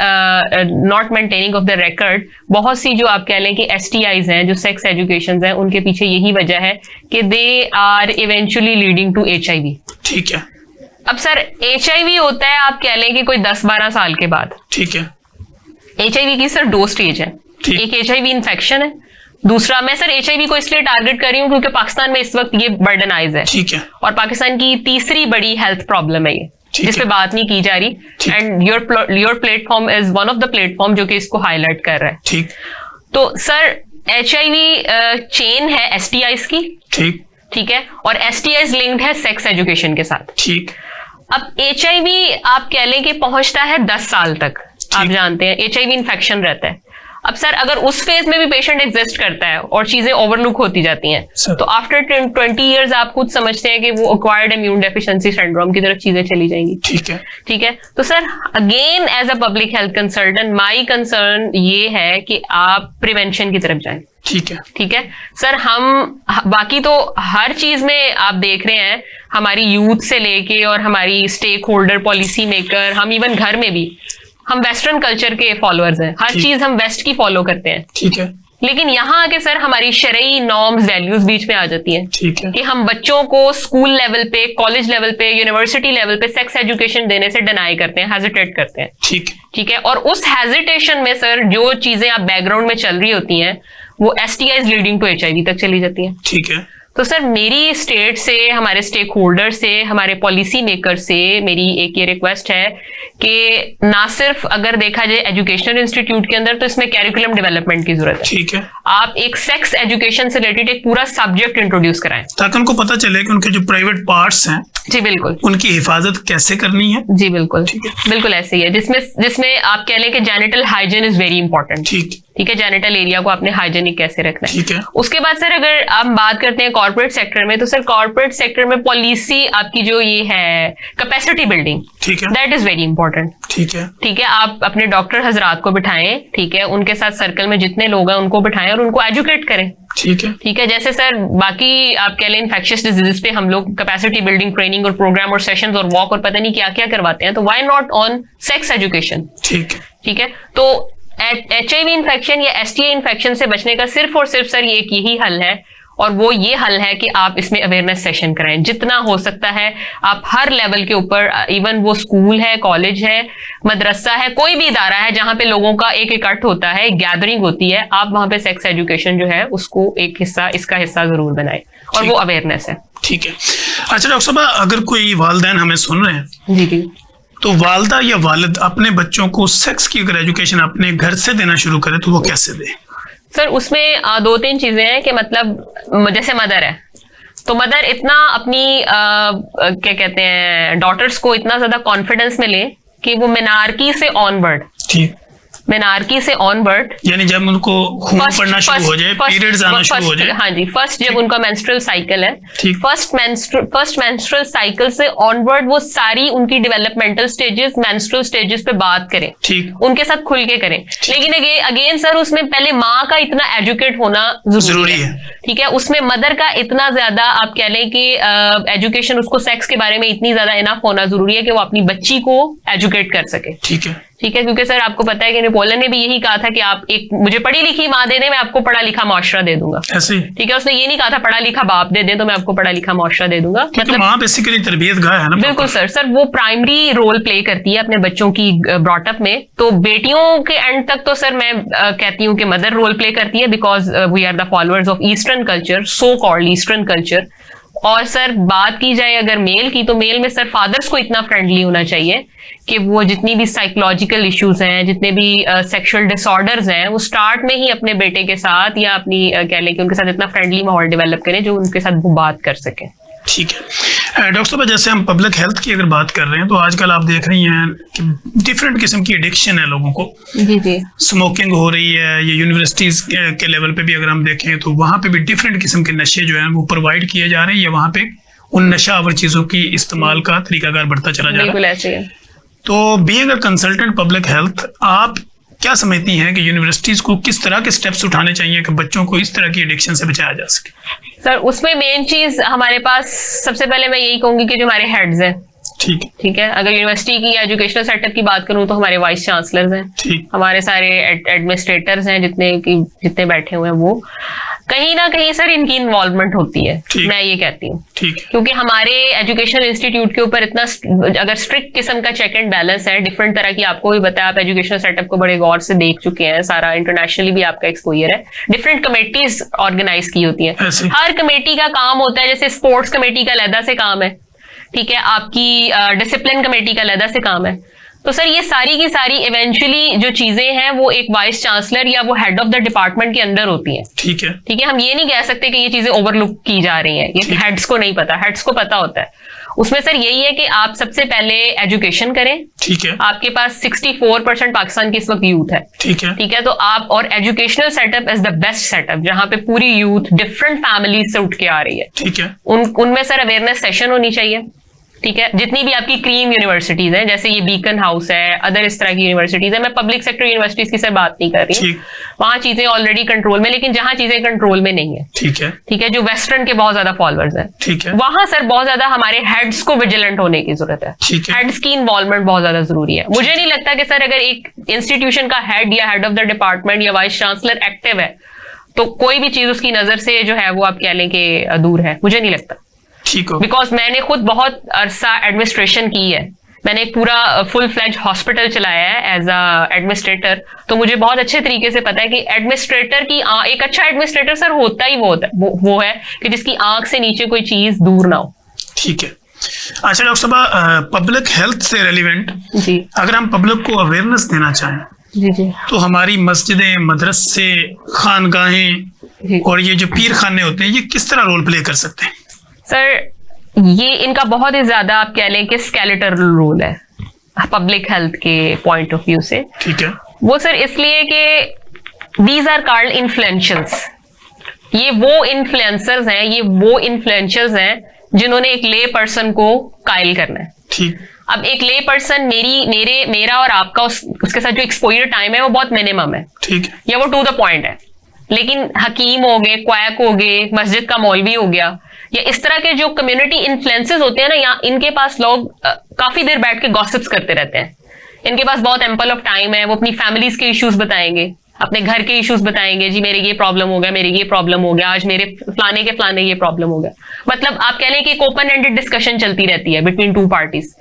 not maintaining of the record, बहुत सी जो आप कह लें कि STIs हैं, जो सेक्स एजुकेशन हैं, उनके पीछे यही वजह है कि they are eventually leading to HIV। ठीक है। अब सर HIV होता है आप कह लें कि कोई 10-12 साल के बाद। ठीक है। HIV की सर 2 स्टेज है। एक HIV इन्फेक्शन है, दूसरा मैं सर HIV को इसलिए टारगेट कर रही हूँ क्योंकि पाकिस्तान में इस वक्त ये बर्डनाइज है। ठीक है। और पाकिस्तान की तीसरी बड़ी हेल्थ प्रॉब्लम है ये, जिस पे बात नहीं की जा रही, and your platform is one of the platform जो कि इसको हाईलाइट कर रहा है। ठीक। तो सर HIV चेन है STIs की। ठीक है। और STIs लिंक्ड है सेक्स एजुकेशन के साथ। ठीक। अब HIV आप कह लें कि पहुंचता है 10 साल तक, आप जानते हैं HIV इन्फेक्शन रहता है। अब सर अगर उस फेज में भी पेशेंट एग्जिस्ट करता है और चीजें ओवरलुक होती जाती हैं, तो आफ्टर 20 इयर्स आप खुद समझते हैं कि वो एक्वायर्ड इम्यून डेफिशिएंसी सिंड्रोम की तरफ चीजें चली जाएंगी। ठीक है। तो sir again as a public health consultant my concern ये है कि आप प्रिवेंशन की तरफ जाएं। ठीक है सर। हम बाकी तो हर चीज में आप देख रहे हैं, हमारी यूथ से लेके और हमारी स्टेक होल्डर, पॉलिसी मेकर, हम इवन घर में भी हम वेस्टर्न कल्चर के फॉलोअर्स हैं, हर चीज हम वेस्ट की फॉलो करते हैं। ठीक है। लेकिन यहाँ आके सर हमारी शरई नॉर्म्स, वैल्यूज बीच में आ जाती हैं। ठीक है। कि हम बच्चों को स्कूल लेवल पे, कॉलेज लेवल पे, यूनिवर्सिटी लेवल पे सेक्स एजुकेशन देने से डिनाई करते हैं, हेजिटेट करते हैं। ठीक है। और उस हेजिटेशन में सर जो चीजें आप बैकग्राउंड में चल रही होती हैं वो STIs लीडिंग टू HIV तक चली जाती हैं। ठीक है। तो सर मेरी स्टेट से, हमारे स्टेक होल्डर से, हमारे पॉलिसी मेकर से मेरी एक ये रिक्वेस्ट है कि ना सिर्फ अगर देखा जाए एजुकेशनल इंस्टीट्यूट के अंदर, तो इसमें कैरिकुलम डेवलपमेंट की जरूरत है। ठीक है। आप एक सेक्स एजुकेशन से रिलेटेड एक पूरा सब्जेक्ट इंट्रोड्यूस कराएं, ताकि उनको पता चले कि उनके जो प्राइवेट पार्ट्स हैं, जी बिल्कुल, उनकी हिफाजत कैसे करनी है। जी बिल्कुल। बिल्कुल ऐसे ही है, जिसमें आप कह लें कि genital hygiene is very important. ठीक है। जेनिटल एरिया को आपने हाइजीनिक कैसे रखना है। ठीक है। उसके बाद सर अगर आप बात करते हैं कॉर्पोरेट सेक्टर में, तो सर कॉर्पोरेट सेक्टर में पॉलिसी आपकी जो ये है कैपेसिटी बिल्डिंग, ठीक है, दैट इज वेरी इंपॉर्टेंट। ठीक है। ठीक है। आप अपने डॉक्टर हजरात को बिठाएं, ठीक है, उनके साथ सर्कल में जितने लोग हैं उनको बिठाएं और उनको एजुकेट करें। ठीक है। ठीक है। जैसे सर बाकी आप कह लें इन्फेक्शियस डिजीज पे हम लोग कैपेसिटी बिल्डिंग ट्रेनिंग और प्रोग्राम और सेशंस और वॉक और पता नहीं क्या क्या करवाते हैं, तो why not on sex education. ठीक है। तो HIV इन्फेक्शन या STI इन्फेक्शन से बचने का सिर्फ और सिर्फ सर एक यही हल है, और वो ये हल है कि आप इसमें अवेयरनेस सेशन कराएं जितना हो सकता है। आप हर लेवल के ऊपर, इवन वो स्कूल है, कॉलेज है, मदरसा है, कोई भी इदारा है जहां पे लोगों का एक इकट्ठ होता है, गैदरिंग होती है, आप वहां पे सेक्स एजुकेशन जो है उसको एक हिस्सा, इसका हिस्सा जरूर बनाएं, और वो अवेयरनेस है। ठीक है। अच्छा डॉक्टर साहब, अगर कोई वालिदैन हमें सुन रहे हैं, जी, तो वालदा या वालिद अपने बच्चों को सेक्स की अगर एजुकेशन अपने घर से देना शुरू करे तो वो कैसे दे? सर उसमें 2-3 चीजें हैं कि मतलब जैसे मदर है, तो मदर इतना अपनी क्या कहते हैं डॉटर्स को इतना ज्यादा कॉन्फिडेंस में ले कि वो मेनार्की से ऑनवर्ड, ठीक, मेनार्की से ऑनवर्ड, यानी जब उनको खून पड़ना शुरू हो जाए, पीरियड्स आना शुरू हो जाए, हाँ जी, फर्स्ट जब उनका मेंस्ट्रुअल साइकिल है, ठीक, फर्स्ट मेंस्ट्रुअल साइकिल से ऑनवर्ड वो सारी उनकी डेवलपमेंटल स्टेजेस, मेंस्ट्रुअल स्टेजेस पे बात करें, ठीक, उनके साथ खुल के करें। लेकिन अगेन सर उसमें पहले माँ का इतना एजुकेट होना जरूरी है, ठीक है। उसमें मदर का इतना ज्यादा आप कह लें कि एजुकेशन, उसको सेक्स के बारे में इतनी ज्यादा इनफ होना जरूरी है कि वो अपनी बच्ची को एजुकेट कर सके, ठीक है, ठीक है। क्योंकि सर आपको पता है कि नेपोलियन ने भी यही कहा था कि आप एक मुझे पढ़ी लिखी माँ दे दें, मैं आपको पढ़ा लिखा मुआशरा दे दूंगा, ऐसे ही, ठीक है। उसने ये नहीं कहा था पढ़ा लिखा बाप दे दें तो मैं आपको पढ़ा लिखा मुआशरा दे दूंगा, मतलब माँ बेसिकली तरबियत गाह है ना। बिल्कुल सर वो प्राइमरी रोल प्ले करती है अपने बच्चों की ब्रॉटअप में। तो बेटियों के एंड तक तो सर मैं कहती हूँ कि मदर रोल प्ले करती है, because we are the followers of eastern culture, so called eastern culture. और सर बात की जाए अगर मेल की, तो मेल में सर फादर्स को इतना फ्रेंडली होना चाहिए कि वो जितनी भी साइकोलॉजिकल इश्यूज हैं, जितने भी सेक्सुअल डिसऑर्डर्स हैं, वो स्टार्ट में ही अपने बेटे के साथ या अपनी कह लें कि उनके साथ इतना फ्रेंडली माहौल डेवलप करें जो उनके साथ वो बात कर सकें। ठीक है डॉक्टर साहब, जैसे हम पब्लिक हेल्थ की अगर बात कर रहे हैं तो आजकल आप देख रही हैं कि डिफरेंट किस्म की एडिक्शन है लोगों को, जी जी, स्मोकिंग हो रही है, ये यूनिवर्सिटीज के लेवल पे भी अगर हम देखें तो वहाँ पे भी डिफरेंट किस्म के नशे जो हैं वो प्रोवाइड किए जा रहे हैं, या वहाँ पे उन नशावर चीज़ों की इस्तेमाल का तरीकाकार बढ़ता चला जा रहा है। बिल्कुल ऐसे है। तो being a consultant public health, आप क्या समझती हैं कि यूनिवर्सिटीज को किस तरह के स्टेप्स उठाने चाहिए कि बच्चों को इस तरह की एडिक्शन से बचाया जा सके? सर उसमें मेन चीज हमारे पास, सबसे पहले मैं यही कहूंगी कि जो हमारे हेड्स हैं, ठीक है, अगर यूनिवर्सिटी की एजुकेशनल सेटअप की बात करूं तो हमारे वाइस चांसलर्स हैं, हमारे सारे एडमिनिस्ट्रेटर्स हैं जितने बैठे हुए हैं, वो कहीं ना कहीं सर इनकी इन्वॉल्वमेंट होती है, मैं ये कहती हूँ, क्योंकि हमारे एजुकेशनल इंस्टीट्यूट के ऊपर इतना अगर स्ट्रिक्ट किस्म का चेक एंड बैलेंस है, डिफरेंट तरह की, आपको भी बताया, आप एजुकेशनल सेटअप को बड़े गौर से देख चुके हैं, सारा इंटरनेशनली भी आपका एक्सपोजर है, डिफरेंट कमेटीज ऑर्गेनाइज की होती है, हर कमेटी का काम होता है, जैसे स्पोर्ट्स कमेटी का अलहदा से काम है, ठीक है, आपकी डिसिप्लिन कमेटी का अलहदा से काम है। तो सर ये सारी की सारी इवेंचुअली जो चीजें हैं वो एक वाइस चांसलर या वो हेड ऑफ द डिपार्टमेंट के अंदर होती हैं, ठीक है। हम ये नहीं कह सकते कि ये चीजें ओवरलुक की जा रही हैं, ये हेड्स को नहीं पता, हेड्स को पता होता है। उसमें सर यही है कि आप सबसे पहले एजुकेशन करें, ठीक है। आपके पास 64% पाकिस्तान की इस वक्त यूथ है, ठीक है, तो आप, और educational setup is the best setup जहां पे पूरी यूथ डिफरेंट फैमिलीज से उठ के आ रही है, ठीक है। उनमें सर अवेयरनेस सेशन होनी चाहिए, ठीक है। जितनी भी आपकी क्रीम यूनिवर्सिटीज हैं, जैसे ये बीकन हाउस है, अदर इस तरह की यूनिवर्सिटीज है, मैं पब्लिक सेक्टर यूनिवर्सिटीज की सर बात नहीं कर रही, वहां चीजें ऑलरेडी कंट्रोल में, लेकिन जहां चीजें कंट्रोल में नहीं है, ठीक है, जो वेस्टर्न के बहुत ज्यादा फॉलोअर्स हैं, ठीक है, वहां सर बहुत ज्यादा हमारे हेड्स को विजिलेंट होने की जरूरत है, हेड्स की इन्वॉल्वमेंट बहुत ज्यादा जरूरी है। मुझे नहीं लगता कि सर अगर एक इंस्टीट्यूशन का हेड या हेड ऑफ द डिपार्टमेंट या वाइस चांसलर एक्टिव है तो कोई भी चीज उसकी नजर से जो है वो आप कह लें कि दूर है, मुझे नहीं लगता, बिकॉज मैंने खुद बहुत अरसा एडमिनिस्ट्रेशन की है, मैंने एक पूरा फुल फ्लेज हॉस्पिटल चलाया है एज अ एडमिनिस्ट्रेटर, तो मुझे बहुत अच्छे तरीके से पता है कि एडमिनिस्ट्रेटर की एक अच्छा एडमिनिस्ट्रेटर सर होता ही वो है कि जिसकी आंख से नीचे कोई चीज दूर ना हो, ठीक है। अच्छा डॉक्टर साहब, पब्लिक हेल्थ से रेलिवेंट जी, अगर हम पब्लिक को अवेयरनेस देना चाहें जी, तो हमारी मस्जिदें, मदरसे, खानगाहें और ये जो पीर खाने होते हैं, ये किस तरह रोल प्ले कर सकते हैं? सर ये इनका बहुत ही ज्यादा आप कह लें कि स्केलेटल रोल है पब्लिक हेल्थ के पॉइंट ऑफ व्यू से, ठीक है। वो सर इसलिए कि दीज आर कॉल्ड इन्फ्लुएंशियल्स, ये वो इन्फ्लुएंसर्स हैं, ये वो इन्फ्लुएंशियल्स हैं जिन्होंने एक ले पर्सन को कायल करना है, ठीक। अब एक ले पर्सन मेरा और आपका उसके साथ जो एक्सपोजर टाइम है वो बहुत मिनिमम है, ठीक है, या वो टू द पॉइंट है, लेकिन हकीम हो गए, क्वैक हो गए, मस्जिद का मौलवी हो गया, या इस तरह के जो कम्युनिटी इन्फ्लुएंसेस होते हैं ना, यहाँ इनके पास लोग काफी देर बैठ के गॉसिप्स करते रहते हैं, इनके पास बहुत एम्पल ऑफ टाइम है, वो अपनी फैमिलीज के इश्यूज बताएंगे, अपने घर के इश्यूज बताएंगे, जी मेरे ये प्रॉब्लम हो गया, मेरे ये प्रॉब्लम हो गया, आज मेरे फलाने के फलाने ये प्रॉब्लम हो गया, मतलब आप कह लें कि एक ओपन एंडेड डिस्कशन चलती रहती है बिटवीन टू पार्टीज।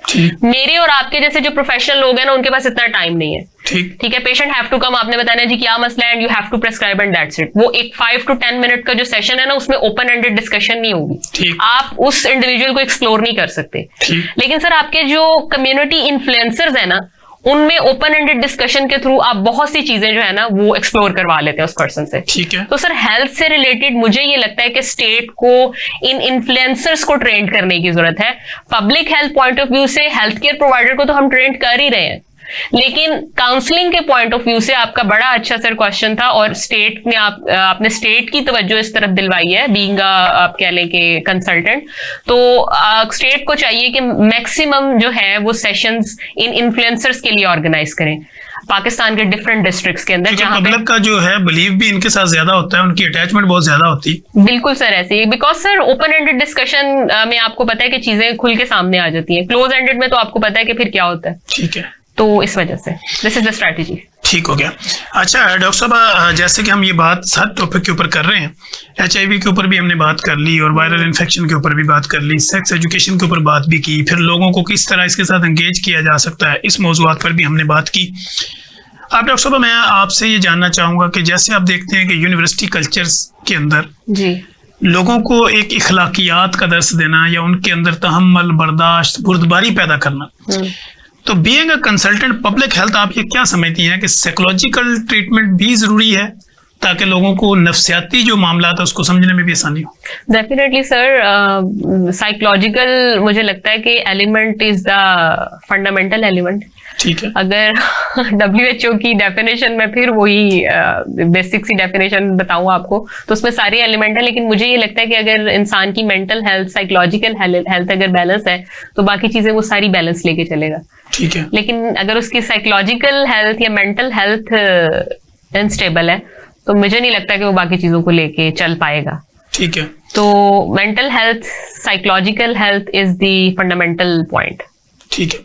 मेरे और आपके जैसे जो प्रोफेशनल लोग हैं ना, उनके पास इतना टाइम नहीं है, ठीक है, पेशेंट हैव टू कम, आपने बताना जी क्या मसला है and you have to prescribe and that's it. वो एक 5 to 10 मिनट का जो सेशन है ना, उसमें ओपन एंडेड डिस्कशन नहीं होगी, आप उस इंडिविजुअल को एक्सप्लोर नहीं कर सकते। लेकिन सर आपके जो कम्युनिटी इन्फ्लुएंसर्स है ना, उनमें ओपन एंडेड डिस्कशन के थ्रू आप बहुत सी चीजें जो है ना वो एक्सप्लोर करवा लेते हैं उस पर्सन से। ठीक है। तो सर हेल्थ से रिलेटेड मुझे ये लगता है कि स्टेट को इन इन्फ्लुएंसर्स को ट्रेन करने की जरूरत है। Public health point of view से हेल्थ केयर प्रोवाइडर को तो हम ट्रेन कर ही रहे हैं, लेकिन काउंसलिंग के पॉइंट ऑफ व्यू से आपका बड़ा अच्छा सर क्वेश्चन था, और स्टेट ने आपने स्टेट की तवज्जो इस तरफ दिलवाई है बीइंग आप कह लें कि कंसल्टेंट। तो स्टेट को चाहिए कि मैक्सिमम जो है वो सेशंस इन इन्फ्लुएंसर्स के लिए ऑर्गेनाइज करें पाकिस्तान के डिफरेंट डिस्ट्रिक्ट्स के अंदर, जहां पब्लिक का जो है बिलीव भी इनके साथ ज्यादा होता है, उनकी अटैचमेंट बहुत ज्यादा होती है। बिल्कुल सर ऐसे ही, because sir open ended discussion में आपको पता है कि चीजें खुल के सामने आ जाती हैं, क्लोज एंडेड में तो आपको पता है कि फिर क्या होता है। ठीक है। तो इस वजह से दिस इज द स्ट्रैटेजी। ठीक हो गया। अच्छा डॉक्टर साहब, जैसे कि हम ये बात हर टॉपिक के ऊपर कर रहे हैं, HIV के ऊपर भी हमने बात कर ली और वायरल इन्फेक्शन के ऊपर भी बात कर ली, सेक्स एजुकेशन के ऊपर बात भी की, फिर लोगों को किस तरह इसके साथ एंगेज किया जा सकता है, इस मौजूआत पर भी हमने बात की। अब डॉक्टर साहब मैं आपसे ये जानना चाहूँगा कि जैसे आप देखते हैं कि यूनिवर्सिटी कल्चर्स के अंदर जी लोगों को एक इखलाकियात का दर्स देना या उनके अंदर तहम्मुल, बर्दाश्त, बुर्दबारी पैदा करना, तो being a consultant public health आप ये क्या समझती हैं कि साइकोलॉजिकल ट्रीटमेंट भी जरूरी है ताकि लोगों को नफ्सियाती जो मामला है उसको समझने में भी आसानी हो? डेफिनेटली सर, साइकोलॉजिकल मुझे लगता है कि element is the fundamental element. ठीक है। अगर WHO की डेफिनेशन में फिर वही बेसिक सी डेफिनेशन बताऊं आपको, तो उसमें सारे एलिमेंट है, लेकिन मुझे ये लगता है कि अगर इंसान की मेंटल हेल्थ, साइकोलॉजिकल हेल्थ अगर बैलेंस है तो बाकी चीजें वो सारी बैलेंस लेके चलेगा। ठीक है। लेकिन अगर उसकी साइकोलॉजिकल हेल्थ या मेंटल हेल्थ अनस्टेबल है तो मुझे नहीं लगता कि वो बाकी चीजों को लेके चल पाएगा। ठीक है। तो mental health, psychological health is the fundamental point. ठीक है।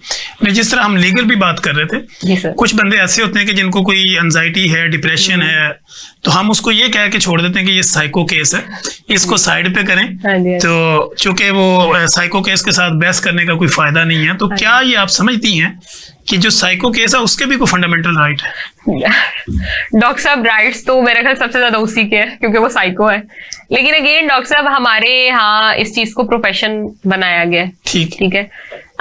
नहीं, जिस तरह हम लीगल भी बात कर रहे थे, जी सर, कुछ बंदे ऐसे होते हैं कि जिनको कोई एंजाइटी है, डिप्रेशन है, तो हम उसको ये कह के छोड़ देते हैं कि ये साइको केस है, इसको साइड पे करें। हाँ जी, तो चूंकि वो साइको केस के साथ बहस करने का कोई फायदा नहीं है, तो क्या ये आप समझती हैं कि जो साइको केस है उसके भी कोई फंडामेंटल राइट है? डॉक्टर साहब राइट्स तो मेरे ख्याल सबसे ज्यादा उसी के है क्योंकि वो साइको है, लेकिन अगेन डॉक्टर साहब हमारे यहाँ इस चीज को प्रोफेशन बनाया गया है। ठीक है।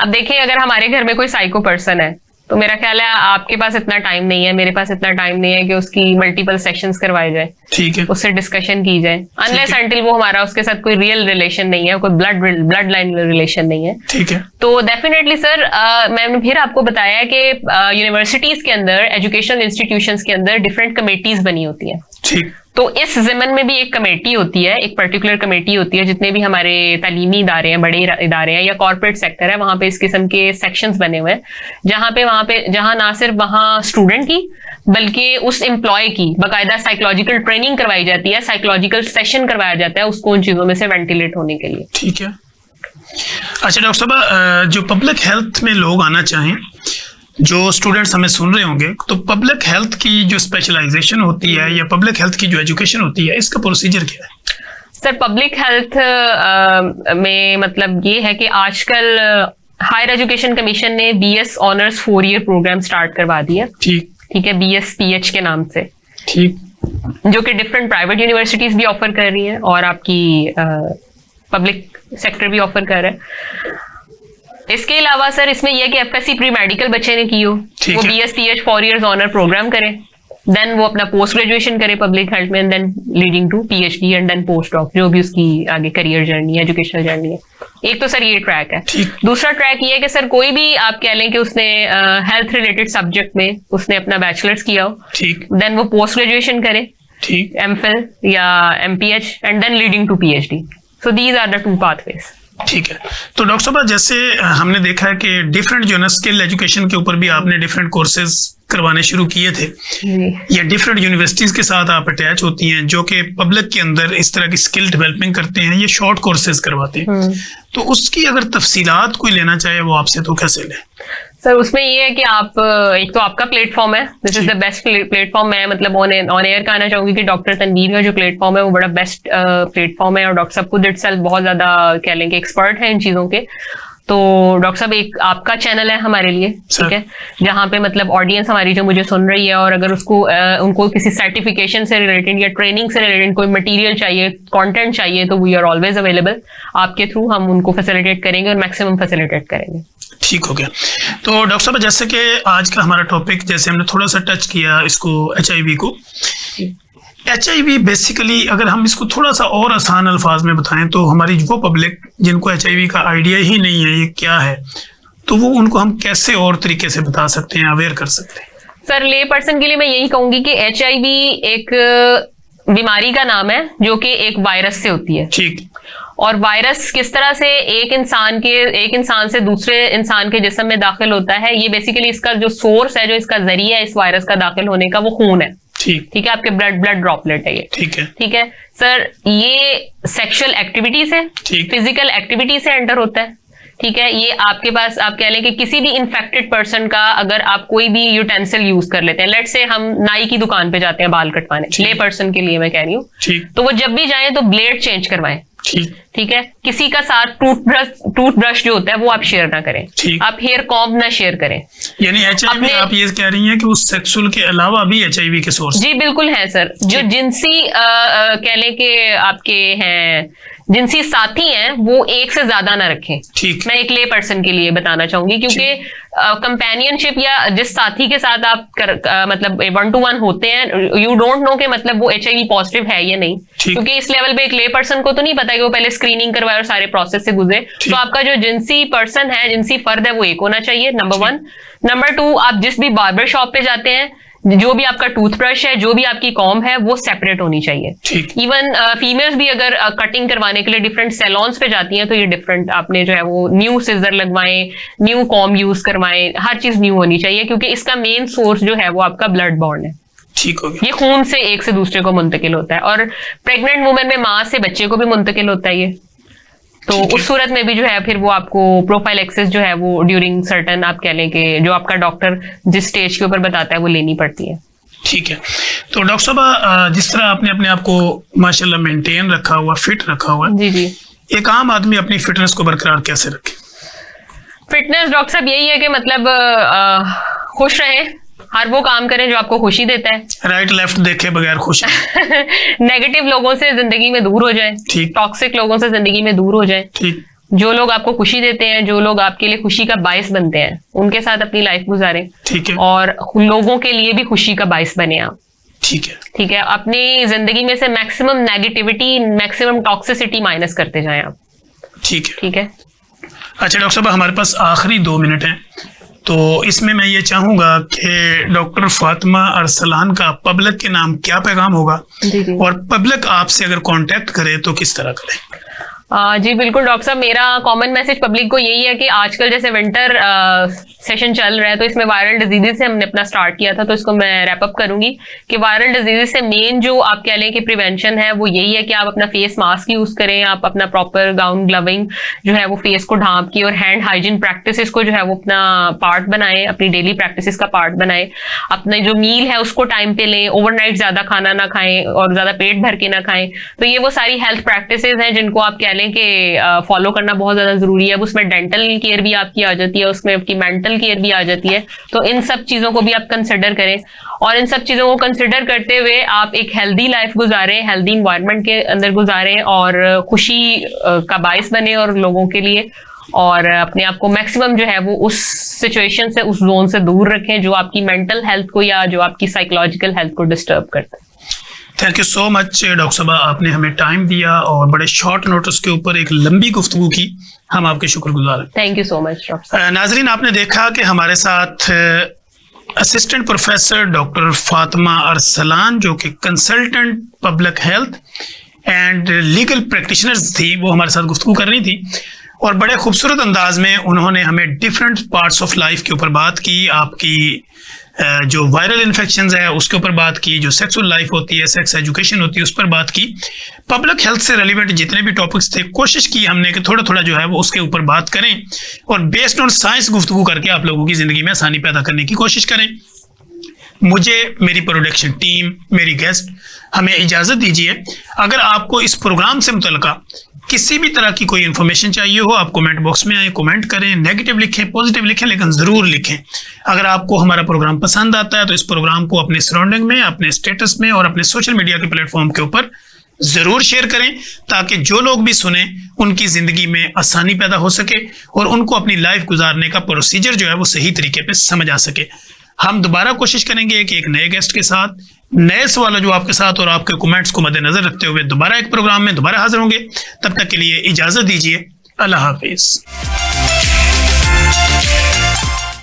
अब देखिए अगर हमारे घर में कोई साइको पर्सन है तो मेरा ख्याल है आपके पास इतना टाइम नहीं है, मेरे पास इतना टाइम नहीं है कि उसकी मल्टीपल सेशंस करवाए जाए, ठीक है, उससे डिस्कशन की जाए, अनलेस अनटिल वो हमारा उसके साथ कोई रियल रिलेशन नहीं है, कोई ब्लड लाइन रिलेशन नहीं है। ठीक है। तो डेफिनेटली सर, मैंने फिर आपको बताया कि यूनिवर्सिटीज के अंदर, एजुकेशनल इंस्टीट्यूशंस के अंदर डिफरेंट कमेटीज बनी होती हैं। ठीक। तो इस ज़िमन में भी एक कमेटी होती है, एक पर्टिकुलर कमेटी होती है, जितने भी हमारे तालीमी इदारे हैं, बड़े इदारे हैं या कॉर्पोरेट सेक्टर है, वहां पे इस किस्म के सेक्शंस बने हुए हैं, जहां ना सिर्फ वहां स्टूडेंट की बल्कि उस एम्प्लॉय की बाकायदा साइकोलॉजिकल ट्रेनिंग करवाई जाती है, साइकोलॉजिकल सेशन करवाया जाता है उसको उन चीजों में से वेंटिलेट होने के लिए। ठीक है। अच्छा डॉक्टर साहब, जो पब्लिक हेल्थ में लोग आना चाहें, जो स्टूडेंट्स हमें सुन रहे होंगे, तो पब्लिक हेल्थ की जो स्पेशलाइजेशन होती है या पब्लिक हेल्थ की जो एजुकेशन होती है, इसका प्रोसीजर क्या है? सर पब्लिक हेल्थ में मतलब ये है कि आजकल हायर एजुकेशन कमीशन ने BS honours 4 year program start करवा दिया। ठीक है, BS-PH के नाम से। ठीक। जो कि डिफरेंट प्राइवेट यूनिवर्सिटीज भी ऑफर कर रही हैं और आपकी पब्लिक सेक्टर भी ऑफर कर रहा है। इसके अलावा सर इसमें यह कि FSC प्री मेडिकल बच्चे ने की हो, वो BS-PH 4 इयर्स ऑनर प्रोग्राम करे, देन वो अपना पोस्ट ग्रेजुएशन करे पब्लिक हेल्थ में, then leading to PhD and then post doc, जो भी उसकी आगे करियर जर्नी है, एजुकेशनल जर्नी है। एक तो सर ये ट्रैक है। दूसरा ट्रैक ये है कि सर कोई भी आप कह लें कि उसने हेल्थ रिलेटेड सब्जेक्ट में उसने अपना बैचलर्स किया हो, देन वो पोस्ट ग्रेजुएशन करे, MPhil या MPH and then leading to PhD। So these are the 2 pathways. ठीक है। तो डॉक्टर साहब, जैसे हमने देखा है कि डिफरेंट जो है स्किल एजुकेशन के ऊपर भी आपने डिफरेंट कोर्सेज करवाने शुरू किए थे, या डिफरेंट यूनिवर्सिटीज के साथ आप अटैच होती हैं जो कि पब्लिक के अंदर इस तरह की स्किल डेवलपमेंट करते हैं, ये शॉर्ट कोर्सेज करवाते हैं, तो उसकी अगर तफसीलात कोई लेना चाहे वो आपसे, तो कैसे ले? सर उसमें ये है कि आप, एक तो आपका प्लेटफॉर्म है, this is the best platform. मैं मतलब ऑन एयर कहना चाहूंगी कि डॉक्टर तनवीर का जो प्लेटफॉर्म है वो बड़ा बेस्ट प्लेटफॉर्म है, और डॉक्टर साहब खुद इटसेल्फ बहुत ज्यादा कह लेंगे एक्सपर्ट है इन चीजों के। तो डॉक्टर साहब एक आपका चैनल है हमारे लिए, ठीक है, जहाँ पे मतलब ऑडियंस हमारी जो मुझे सुन रही है, और अगर उसको उनको किसी सर्टिफिकेशन से रिलेटेड या ट्रेनिंग से रिलेटेड कोई मटेरियल चाहिए, कंटेंट चाहिए, तो वी आर ऑलवेज अवेलेबल। आपके थ्रू हम उनको फैसिलिटेट करेंगे और मैक्सिमम फैसिलिटेट करेंगे। ठीक हो गया। तो डॉक्टर साहब, जैसे कि आज का हमारा टॉपिक, जैसे हमने थोड़ा सा टच किया इसको, HIV को। HIV बेसिकली अगर हम इसको थोड़ा सा और आसान अल्फाज में बताएं तो हमारी वो पब्लिक जिनको HIV का आइडिया ही नहीं है ये क्या है, तो वो उनको हम कैसे और तरीके से बता सकते हैं, अवेयर कर सकते हैं? सर, ले पर्सन के लिए मैं यही कहूंगी कि HIV एक बीमारी का नाम है जो कि एक वायरस से होती है। ठीक। और वायरस किस तरह से एक इंसान से दूसरे इंसान के जिस्म में दाखिल होता है, ये बेसिकली इसका जो सोर्स है, जो इसका जरिया है इस वायरस का दाखिल होने का, वो खून है। ठीक है, आपके ब्लड ड्रॉपलेट है ये। ठीक है सर, ये सेक्सुअल एक्टिविटी से, फिजिकल एक्टिविटी से एंटर होता है। ठीक है, ये आपके पास, आप कह लें कि किसी भी इन्फेक्टेड पर्सन का अगर आप कोई भी यूटेंसिल यूज कर लेते हैं, लेट से हम नाई की दुकान पे जाते हैं बाल कटवाने, ले पर्सन के लिए मैं कह रही हूँ, तो वो जब भी जाए तो ब्लेड चेंज करवाएं। ठीक है, किसी का साथ टूथब्रश जो होता है वो आप शेयर ना करें, आप हेयर कॉम्ब ना शेयर करें। यानी HIV आप ये कह रही हैं कि वो सेक्सुअल के अलावा भी HIV के सोर्स? जी बिल्कुल है सर। जो जिनसी कह लें कि आपके हैं जिनसी साथी हैं वो एक से ज्यादा ना रखें। ठीक। मैं एक ले पर्सन के लिए बताना चाहूंगी, क्योंकि कंपेनियनशिप या जिस साथी के साथ आप मतलब 1-to-1 होते हैं, यू डोंट नो कि मतलब वो HIV पॉजिटिव है या नहीं, क्योंकि इस लेवल पे एक ले पर्सन को तो नहीं पता कि वो पहले स्क्रीनिंग करवाए और सारे प्रोसेस से गुजरे। तो आपका जो जिनसी पर्सन है, जिनसी फर्द है, वो एक होना चाहिए, नंबर 1। नंबर 2, आप जिस भी बार्बर शॉप पे जाते हैं, जो भी आपका टूथब्रश है, जो भी आपकी कॉम्ब है, वो सेपरेट होनी चाहिए। इवन फीमेल्स भी अगर कटिंग करवाने के लिए डिफरेंट सैलॉन्स पे जाती हैं तो ये डिफरेंट, आपने जो है वो न्यू सिजर लगवाएं, न्यू कॉम्ब यूज करवाएं, हर चीज न्यू होनी चाहिए, क्योंकि इसका मेन सोर्स जो है वो आपका ब्लड बॉर्न है। ठीक हो गया। ये खून से एक से दूसरे को मुंतकिल होता है, और प्रेग्नेंट वुमेन में माँ से बच्चे को भी मुंतकिल होता है ये। तो उस सूरत में भी जो है फिर वो आपको प्रोफाइलैक्सिस जो है वो ड्यूरिंग सर्टन, आप कह लें कि जो आपका डॉक्टर जिस स्टेज के ऊपर बताता है वो लेनी पड़ती है। ठीक है। तो डॉक्टर साहब, जिस तरह आपने अपने आप को माशाल्लाह मेंटेन रखा हुआ, फिट रखा हुआ, जी जी, एक आम आदमी अपनी फिटनेस को बरकरार कैसे रखे? फिटनेस डॉक्टर साहब यही है कि मतलब खुश रहें, हर वो काम करें जो आपको खुशी देता है, राइट लेफ्ट देखे बगैर खुश नेगेटिव लोगों से जिंदगी में दूर हो जाए, टॉक्सिक लोगों से जिंदगी में दूर हो जाए, जो लोग आपको खुशी देते हैं, जो लोग आपके लिए खुशी का बायस बनते हैं, उनके साथ अपनी लाइफ गुजारें। ठीक है। और लोगों के लिए भी खुशी का बायस बने आप। ठीक है। ठीक है, अपनी जिंदगी में से maximum negativity, maximum toxicity minus करते जाएं आप। ठीक है। ठीक है। अच्छा डॉक्टर साहब, हमारे पास आखिरी 2 मिनट हैं, तो इसमें मैं ये चाहूंगा कि डॉक्टर फातिमा अरसलान का पब्लिक के नाम क्या पैगाम होगा, और पब्लिक आपसे अगर कांटेक्ट करे तो किस तरह करें? जी बिल्कुल डॉक्टर साहब, मेरा कॉमन मैसेज पब्लिक को यही है कि आजकल जैसे विंटर सेशन चल रहा है, तो इसमें वायरल डिजीजेस से हमने अपना स्टार्ट किया था, तो इसको मैं रैप अप करूंगी कि वायरल डिजीजेस से मेन जो आप कह लें कि प्रिवेंशन है वो यही है कि आप अपना फेस मास्क यूज करें, आप अपना प्रॉपर गाउन ग्लविंग जो है वो फेस को ढांप के, और हैंड हाइजीन प्रैक्टिसेस को जो है वो अपना पार्ट बनाए, अपनी डेली प्रैक्टिसेस का पार्ट बनाए, अपने जो मील है उसको टाइम पे लें, ओवरनाइट ज्यादा खाना ना खाएं और ज्यादा पेट भर के ना खाएं। तो ये वो सारी हेल्थ प्रैक्टिसेस हैं जिनको आप कह लें कि फॉलो करना बहुत ज्यादा जरूरी है। अब उसमें डेंटल केयर भी आपकी आ जाती है, उसमें आपकी मेंटल केयर भी आ जाती है, तो इन सब चीजों को भी आप कंसिडर करें, और इन सब चीजों को कंसिडर करते हुए आप एक हेल्दी लाइफ गुजारें, हेल्दी इन्वायरमेंट के अंदर गुजारें, और खुशी का बायस बने और लोगों के लिए, और अपने आप को मैक्सिमम जो है वो उस सिचुएशन से, उस जोन से दूर रखें जो आपकी मेंटल हेल्थ को या जो आपकी साइकोलॉजिकल हेल्थ को डिस्टर्ब करता है। Thank you so much doctor साहब, आपने हमें टाइम दिया और बड़े शॉर्ट नोटिस के ऊपर एक लंबी गुफ्तगू की, हम आपके शुक्रगुजार हैं। Thank you so much doctor साहब। नाजरीन, आपने देखा कि हमारे साथ assistant professor doctor Fatima Arsalan, जो कि consultant public health and legal practitioners थी, वो हमारे साथ गुफ्तगू कर रही थी, और बड़े खूबसूरत अंदाज में उन्होंने हमें डिफरेंट पार्ट्स ऑफ लाइफ के ऊपर बात की, आपकी जो वायरल इन्फेक्शंस है उसके ऊपर बात की, जो सेक्सुअल लाइफ होती है, सेक्स एजुकेशन होती है, उस पर बात की, पब्लिक हेल्थ से रिलेवेंट जितने भी टॉपिक्स थे, कोशिश की हमने कि थोड़ा थोड़ा जो है वो उसके ऊपर बात करें, और बेस्ड ऑन साइंस गुफ्तगू करके आप लोगों की ज़िंदगी में आसानी पैदा करने की कोशिश करें। मुझे, मेरी प्रोडक्शन टीम, मेरी गेस्ट, हमें इजाज़त दीजिए। अगर आपको इस प्रोग्राम से मुतल्लिका किसी भी तरह की कोई इन्फॉर्मेशन चाहिए हो, आप कमेंट बॉक्स में आए, कमेंट करें, नेगेटिव लिखें, पॉजिटिव लिखें, लेकिन ज़रूर लिखें। अगर आपको हमारा प्रोग्राम पसंद आता है तो इस प्रोग्राम को अपने सराउंडिंग में, अपने स्टेटस में और अपने सोशल मीडिया के प्लेटफॉर्म के ऊपर जरूर शेयर करें ताकि जो लोग भी सुने उनकी जिंदगी में आसानी पैदा हो सके और उनको अपनी लाइफ गुजारने का प्रोसीजर जो है वो सही तरीके पे समझ आ सके। हम दोबारा कोशिश करेंगे कि एक नए गेस्ट के साथ नए सवाल जवाब के साथ और आपके कमेंट्स को मद्देनजर रखते हुए दोबारा एक प्रोग्राम में दोबारा हाजिर होंगे। तब तक के लिए इजाजत दीजिए। अल्लाह हाफिज।